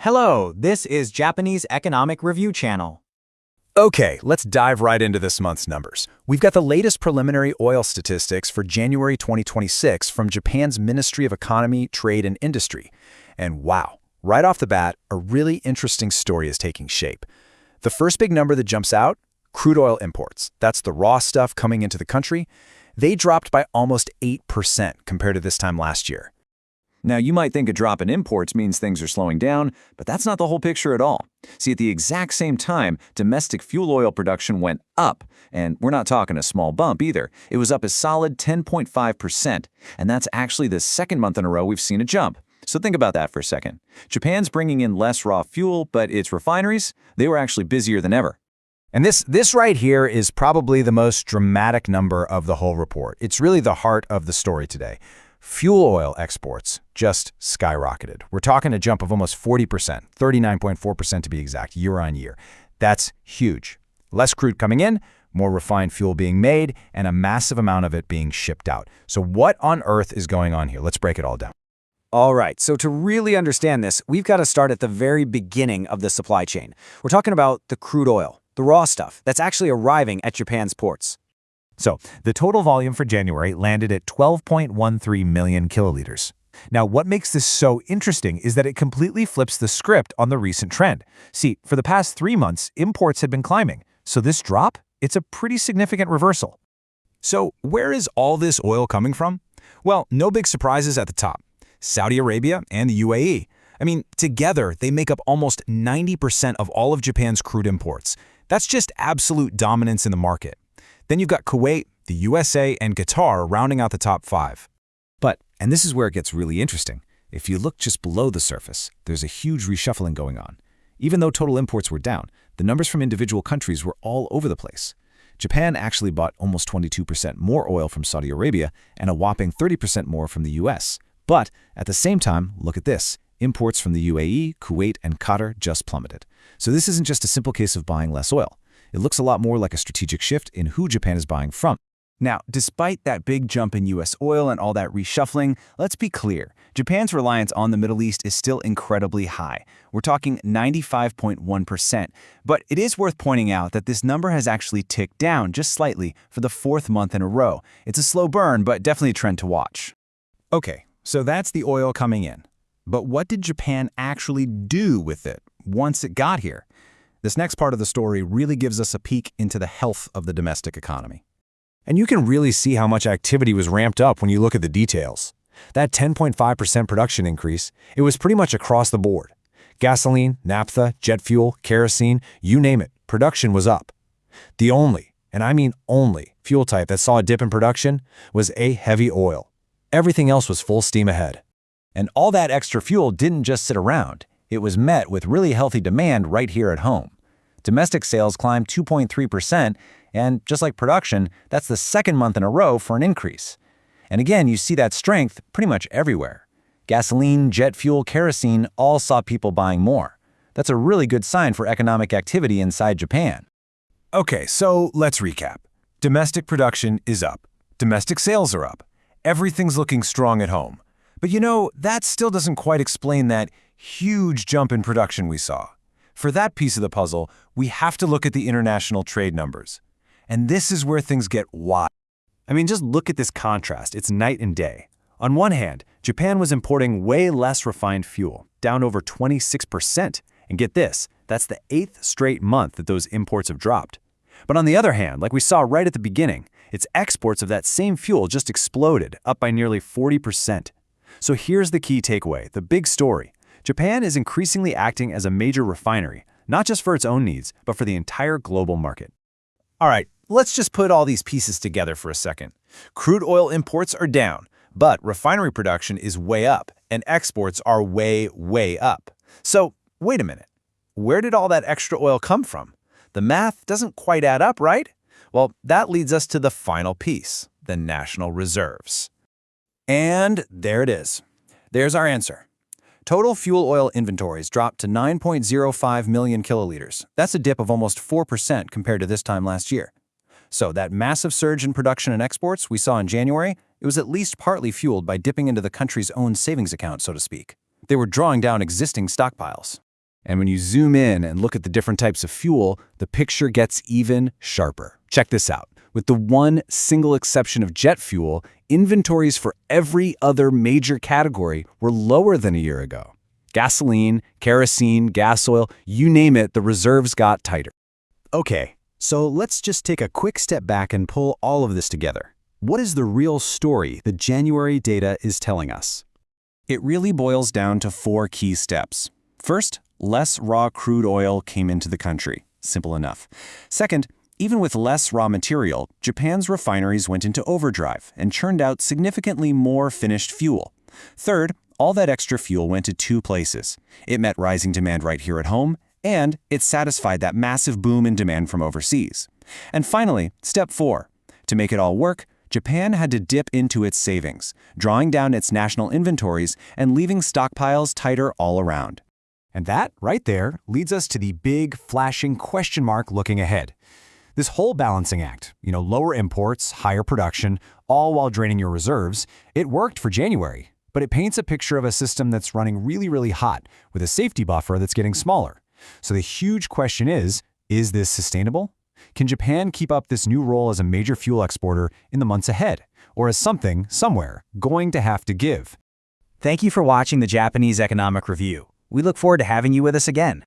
Hello, this is Japanese Economic Review Channel. Okay, let's dive right into this month's numbers. We've got the latest preliminary oil statistics for January 2026 from Japan's Ministry of Economy, Trade and Industry. And wow, right off the bat, a really interesting story is taking shape. The first big number that jumps out, crude oil imports. That's the raw stuff coming into the country. They dropped by almost 8% compared to this time last year. Now, you might think a drop in imports means things are slowing down, but that's not the whole picture at all. See, at the exact same time, domestic fuel oil production went up, and we're not talking a small bump either. It was up a solid 10.5%, and that's actually the second month in a row we've seen a jump. So think about that for a second. Japan's bringing in less raw fuel, but its refineries, they were actually busier than ever. And this right here is probably the most dramatic number of the whole report. It's really the heart of the story today. Fuel oil exports just skyrocketed. We're talking a jump of almost 40%, 39.4% to be exact, year on year. That's huge. Less crude coming in, more refined fuel being made, and a massive amount of it being shipped out. So what on earth is going on here? Let's break it all down. All right, so to really understand this, we've got to start at the very beginning of the supply chain. We're talking about the crude oil, the raw stuff that's actually arriving at Japan's ports. So, the total volume for January landed at 12.13 million kiloliters. Now, what makes this so interesting is that it completely flips the script on the recent trend. See, for the past 3 months, imports had been climbing, so this drop, it's a pretty significant reversal. So where is all this oil coming from? Well, no big surprises at the top. Saudi Arabia and the UAE. I mean, together, they make up almost 90% of all of Japan's crude imports. That's just absolute dominance in the market. Then you've got Kuwait, the USA, and Qatar rounding out the top 5. But, and this is where it gets really interesting, if you look just below the surface, there's a huge reshuffling going on. Even though total imports were down, the numbers from individual countries were all over the place. Japan actually bought almost 22% more oil from Saudi Arabia and a whopping 30% more from the US. But, at the same time, look at this. Imports from the UAE, Kuwait, and Qatar just plummeted. So this isn't just a simple case of buying less oil. It looks a lot more like a strategic shift in who Japan is buying from. Now, despite that big jump in U.S. oil and all that reshuffling, let's be clear. Japan's reliance on the Middle East is still incredibly high. We're talking 95.1%. But it is worth pointing out that this number has actually ticked down just slightly for the 4th month in a row. It's a slow burn, but definitely a trend to watch. Okay, so that's the oil coming in. But what did Japan actually do with it once it got here? This next part of the story really gives us a peek into the health of the domestic economy. And you can really see how much activity was ramped up when you look at the details. That 10.5% production increase, it was pretty much across the board. Gasoline, naphtha, jet fuel, kerosene, you name it, production was up. The only, and I mean only, fuel type that saw a dip in production was heavy oil. Everything else was full steam ahead. And all that extra fuel didn't just sit around. It was met with really healthy demand right here at home. Domestic sales climbed 2.3%, and just like production, that's the second month in a row for an increase. And again, you see that strength pretty much everywhere. Gasoline, jet fuel, kerosene all saw people buying more. That's a really good sign for economic activity inside Japan. Okay, so let's recap. Domestic production is up. Domestic sales are up. Everything's looking strong at home. But you know, that still doesn't quite explain that huge jump in production we saw. For that piece of the puzzle, we have to look at the international trade numbers. And this is where things get wild. I mean, just look at this contrast. It's night and day. On one hand, Japan was importing way less refined fuel, down over 26%. And get this, that's the 8th straight month that those imports have dropped. But on the other hand, like we saw right at the beginning, its exports of that same fuel just exploded, up by nearly 40%. So here's the key takeaway, the big story. Japan is increasingly acting as a major refinery, not just for its own needs, but for the entire global market. All right, let's just put all these pieces together for a second. Crude oil imports are down, but refinery production is way up, and exports are way, way up. So, wait a minute. Where did all that extra oil come from? The math doesn't quite add up, right? Well, that leads us to the final piece, the national reserves. And there it is. There's our answer. Total fuel oil inventories dropped to 9.05 million kiloliters. That's a dip of almost 4% compared to this time last year. So that massive surge in production and exports we saw in January, it was at least partly fueled by dipping into the country's own savings account, so to speak. They were drawing down existing stockpiles. And when you zoom in and look at the different types of fuel, the picture gets even sharper. Check this out. With the one single exception of jet fuel, inventories for every other major category were lower than a year ago. Gasoline, kerosene, gas oil, you name it, the reserves got tighter. Okay, so let's just take a quick step back and pull all of this together. What is the real story the January data is telling us? It really boils down to 4 key steps. First, less raw crude oil came into the country. Simple enough. Second, even with less raw material, Japan's refineries went into overdrive and churned out significantly more finished fuel. Third, all that extra fuel went to 2 places. It met rising demand right here at home, and it satisfied that massive boom in demand from overseas. And finally, step 4. To make it all work, Japan had to dip into its savings, drawing down its national inventories and leaving stockpiles tighter all around. And that, right there, leads us to the big, flashing question mark looking ahead. This whole balancing act, lower imports, higher production, all while draining your reserves, it worked for January. But it paints a picture of a system that's running really, really hot, with a safety buffer that's getting smaller. So the huge question is this sustainable? Can Japan keep up this new role as a major fuel exporter in the months ahead? Or is something, somewhere, going to have to give? Thank you for watching the Japanese Economic Review. We look forward to having you with us again.